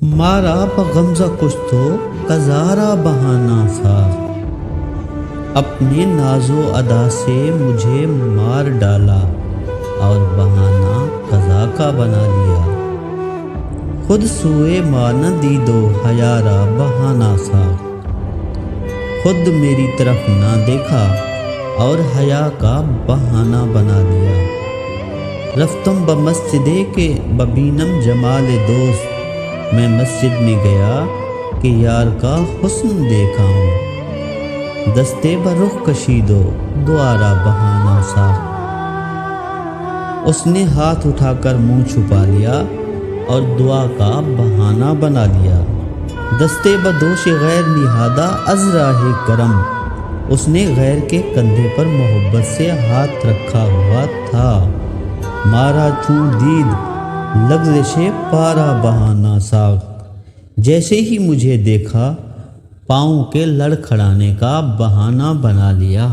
مارا بغمزہ کچھ تو قذارا بہانہ سا، اپنے ناز و ادا سے مجھے مار ڈالا اور بہانہ قضا کا بنا لیا۔ خود سوئے ماں نہ دید و حیا را بہانہ سا، خود میری طرف نہ دیکھا اور حیا کا بہانہ بنا لیا۔ رفتم بمسجدے کے ببینم جمال دوست، میں مسجد میں گیا کہ یار کا حسن دیکھا ہوں، دستے برخ کشید و دوارا بہانہ سا۔ اس نے ہاتھ اٹھا کر منہ چھپا لیا اور دعا کا بہانہ بنا لیا۔ دستے بدوش غیر نہادہ از راہ کرم، اس نے غیر کے کندھے پر محبت سے ہاتھ رکھا ہوا تھا۔ مارا چوں دید لغزش پارا بہانہ سا، جیسے ہی مجھے دیکھا پاؤں کے لڑکھڑانے کا بہانہ بنا لیا۔